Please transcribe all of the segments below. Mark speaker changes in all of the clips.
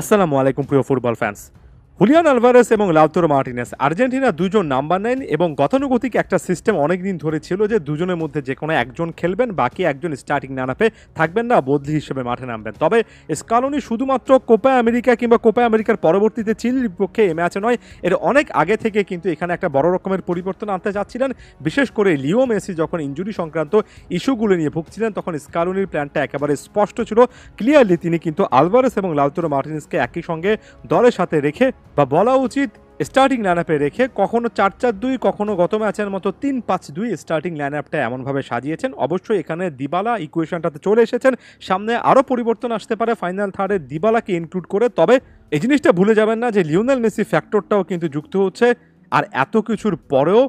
Speaker 1: আসসালামু আলাইকুম প্রিয় ফুটবল ফ্যান্স। হুলিয়ান আলভারেস এবং লাউতারো মার্টিনেজ আর্জেন্টিনা দুজন নাম্বার 9 এবং গতানুগতিক একটা সিস্টেম অনেকদিন ধরে ছিল যে দুজনের মধ্যে যে কোনো একজন খেলবেন, বাকি একজন স্টার্টিং লাইনআপে থাকবেন না, বদলি হিসেবে মাঠে নামবেন। তবে স্কালোনি শুধুমাত্র কোপা আমেরিকা কিংবা কোপা আমেরিকার পরবর্তীতে চিলির বিপক্ষে এই ম্যাচে নয়, এর অনেক আগে থেকে কিন্তু এখানে একটা বড় রকমের পরিবর্তন আনতে যাচ্ছিলেন। বিশেষ করে লিও মেসি যখন ইনজুরি সংক্রান্ত ইস্যুগুলো নিয়ে ভুগছিলেন, তখন স্কালোনির প্ল্যানটা একেবারে স্পষ্ট ছিল। ক্লিয়ারলি তিনি কিন্তু আলভারেস এবং লাউতারো মার্টিনেজকে একই সঙ্গে দলের সাথে রেখে, বা বলা উচিত স্টার্টিং লাইনআপে রেখে, কখনো 4-4-2, কখনো গত ম্যাচের মতো 3-5-2 স্টার্টিং লাইনআপটা এমনভাবে সাজিয়েছেন। অবশ্যই এখানে দিবালা ইকুয়েশনটাতে চলে এসেছেন, সামনে আরও পরিবর্তন আসতে পারে ফাইনাল থার্ডে দিবালাকে ইনক্লুড করে। তবে এই জিনিসটা ভুলে যাবেন না যে লিওনেল মেসি ফ্যাক্টরটাও কিন্তু যুক্ত হচ্ছে। আর এত কিছুর পরেও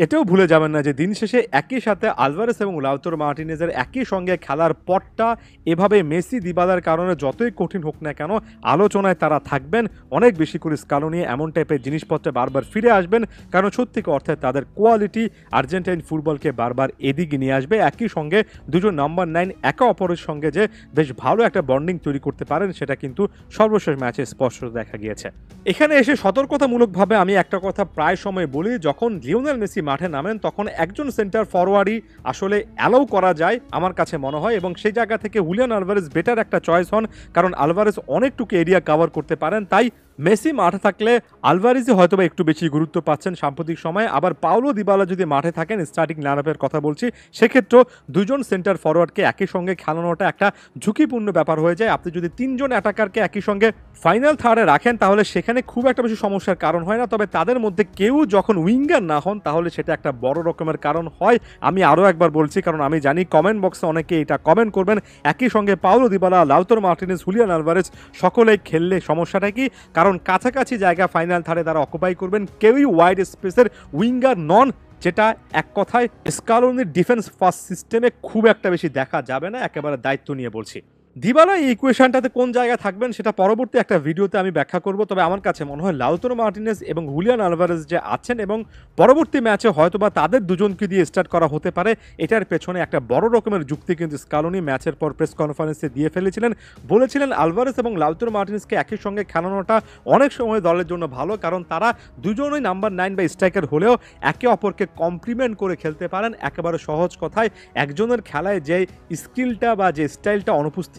Speaker 1: এটাও ভুলে যাবেন না যে দিন শেষে একই সাথে আলভারেস এবং লাউতারো মার্টিনেজের একই সঙ্গে খেলার পথটা এভাবে মেসি দিবালার কারণে যতই কঠিন হোক না কেন, আলোচনায় তারা থাকবেন। অনেক বেশি করে স্কালোনি এমন টাইপের জিনিসপত্রে বারবার ফিরে আসবেন, কারণ সত্যিকার অর্থে তাদের কোয়ালিটি আর্জেন্টাইন ফুটবলকে বারবার এদিকে নিয়ে আসবে। একই সঙ্গে দুজন নাম্বার 9 একে অপরের সঙ্গে যে বেশ ভালো একটা বন্ডিং তৈরি করতে পারেন, সেটা কিন্তু সর্বশেষ ম্যাচে স্পষ্ট দেখা গিয়েছে। এখানে এসে সতর্কতামূলকভাবে আমি একটা কথা প্রায় সময় বলি, যখন লিওনেল মেসি মাঠে নামেন তখন একজন সেন্টার ফরওয়ার্ডই আসলে অ্যালাউ করা যায় আমার কাছে মনে হয়, এবং সেই জায়গা থেকে হুলিয়ান আলভারেজ বেটার একটা চয়েস হন, কারণ আলভারেজ অনেকটুকু এরিয়া কভার করতে পারেন। তাই মেসি মাঠে থাকলে আলভারেজই হয়তোবা একটু বেশি গুরুত্ব পাচ্ছেন সাম্প্রতিক সময়ে। আবার পাওলো দিবালা যদি মাঠে থাকেন, স্টার্টিং লাইনআপের কথা বলছি, সেক্ষেত্রেও দুজন সেন্টার ফরওয়ার্ডকে একই সঙ্গে খেলানোটা একটা ঝুঁকিপূর্ণ ব্যাপার হয়ে যায়। আপনি যদি তিনজন অ্যাটাকারকে একই সঙ্গে ফাইনাল থার্ডে রাখেন, তাহলে সেখানে খুব একটা বেশি সমস্যার কারণ হয় না। তবে তাদের মধ্যে কেউ যখন উইঙ্গার না হন, তাহলে সেটা একটা বড় রকমের কারণ হয়। আমি আরও একবার বলছি, কারণ আমি জানি কমেন্ট বক্সে অনেকে এটা কমেন্ট করবেন, একই সঙ্গে Paulo Dybala, Lautaro Martinez, Julian Alvarez সকলেই খেললে সমস্যাটা কি? কারণ কাছাকাছি জায়গা ফাইনাল থার্ডে তারা অকুপাই করবেন, কেউই ওয়াইড স্পেসের উইঙ্গার নন, যেটা এক কথায় স্কালোনির ডিফেন্স ফার্স্ট সিস্টেমে খুব একটা বেশি দেখা যাবে না। একেবারে দায়িত্ব নিয়ে বলছি। দিবালা এই ইকুয়েশনটাতে কোন জায়গায় থাকবেন সেটা পরবর্তী একটা ভিডিওতে আমি ব্যাখ্যা করব। তবে আমার কাছে মনে হয় লাউতারো মার্টিনেজ এবং হুলিয়ান আলভারেজ যে আছেন, এবং পরবর্তী ম্যাচে হয়তোবা তাদের দুজনকে দিয়ে স্টার্ট করা হতে পারে, এটার পেছনে একটা বড় রকমের যুক্তি কিন্তু স্কালোনি ম্যাচের পর প্রেস কনফারেন্সে দিয়ে ফেলেছিলেন। বলেছিলেন আলভারেজ এবং লাউতারো মার্টিনেজকে একই সঙ্গে খেলানোটা অনেক সময় দলের জন্য ভালো, কারণ তারা দুজনই নাম্বার 9 বা স্ট্রাইকার হলেও একে অপরকে কমপ্লিমেন্ট করে খেলতে পারেন। একেবারে সহজ কথায়, একজনের খেলায় যে স্কিলটা বা যে স্টাইলটা অনুপস্থিত,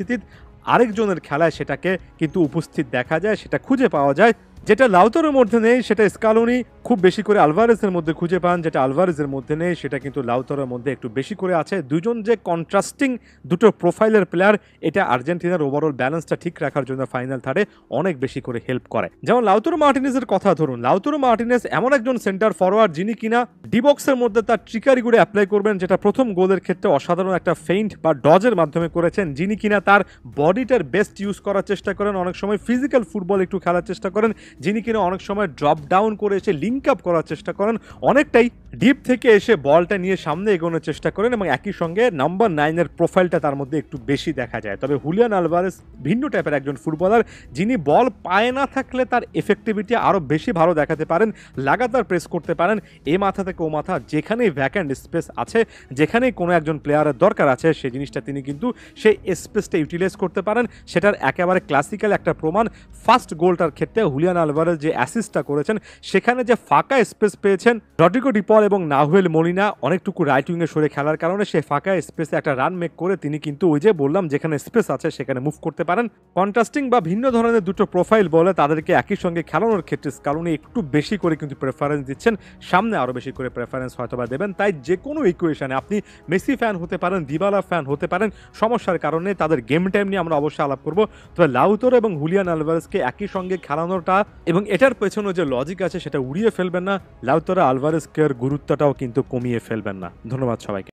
Speaker 1: আরেকজনের খেলায় সেটাকে কিন্তু উপস্থিত দেখা যায়, সেটা খুঁজে পাওয়া যায়। যেটা লাউতারোর মধ্যে নেই সেটা স্কালোনি খুব বেশি করে আলভারেজের মধ্যে খুঁজে পান, যেটা আলভারেজের মধ্যে নেই সেটা কিন্তু লাউতারোর মধ্যে একটু বেশি করে আছে। দুজন যে কন্ট্রাস্টিং দুটো প্রোফাইলের প্লেয়ার, এটা আর্জেন্টিনার ওভারঅল ব্যালেন্সটা ঠিক রাখার জন্য ফাইনাল থার্ডে অনেক বেশি করে হেল্প করে। যেমন লাউতারো মার্টিনেজের কথা ধরুন, লাউতারো মার্টিনেজ এমন একজন সেন্টার ফরওয়ার্ড যিনি কিনা ডিবক্সের মধ্যে তার ট্রিকারিগুলো অ্যাপ্লাই করবেন, যেটা প্রথম গোলের ক্ষেত্রে অসাধারণ একটা ফেইন্ট বা ডজের মাধ্যমে করেছেন। যিনি কিনা তার বডিটার বেস্ট ইউজ করার চেষ্টা করেন, অনেক সময় ফিজিক্যাল ফুটবল একটু খেলার চেষ্টা করেন, যিনি কিনা অনেক সময় ড্রপ ডাউন করে এসে লিঙ্ক আপ করার চেষ্টা করেন, অনেকটাই ডিপ থেকে এসে বলটা নিয়ে সামনে এগোনোর চেষ্টা করেন, এবং একই সঙ্গে নাম্বার 9 এর প্রোফাইলটা তার মধ্যে একটু বেশি দেখা যায়। তবে হুলিয়ান আলভারেজ ভিন্ন টাইপের একজন ফুটবলার, যিনি বল পায়ে না থাকলে তার এফেক্টিভিটি আরও বেশি ভালো দেখাতে পারেন, লাগাতার প্রেস করতে পারেন এ মাথা থেকে ও মাথা, যেখানেই ভ্যাকেন্ট স্পেস আছে, যেখানেই কোনো একজন প্লেয়ারের দরকার আছে, সেই জিনিসটা তিনি কিন্তু সেই স্পেসটা ইউটিলাইজ করতে পারেন। সেটার একেবারে ক্লাসিক্যাল একটা প্রমাণ ফার্স্ট গোলটার ক্ষেত্রে হুলিয়ান আলভারেজ যে অ্যাসিস্টটা করেছেন, সেখানে যে ফাঁকা স্পেস পেয়েছেন, রড্রিগো ডিপল এবং নাহুয়েল মোলিনা অনেকটুকু রাইট উইংয়ে সরে খেলার কারণে সেই ফাঁকা স্পেসে একটা রান মেক করে তিনি কিন্তু ওই যে বললাম যেখানে স্পেস আছে সেখানে মুভ করতে পারেন। কন্ট্রাস্টিং বা ভিন্ন ধরনের দুটো প্রোফাইল বলে তাদেরকে একই সঙ্গে খেলানোর ক্ষেত্রে স্কালোনি একটু বেশি করে কিন্তু প্রেফারেন্স দিচ্ছেন, সামনে আরও বেশি করে প্রেফারেন্স হয়তোবা দেবেন। তাই যে কোনো ইকুয়েশনে আপনি মেসি ফ্যান হতে পারেন, দিবালা ফ্যান হতে পারেন, সমস্যার কারণে তাদের গেম টাইম নিয়ে আমরা অবশ্যই আলাপ করবো। তবে লাউতারো এবং হুলিয়ান আলভারেজকে একই সঙ্গে খেলানোটা এবং এটার পেছনে যে লজিক আছে সেটা উড়িয়ে ফেলবেন না, লাউতারো আলভারেজকে গুরুত্বটাও কিন্তু কমিয়ে ফেলবেন না। ধন্যবাদ সবাইকে।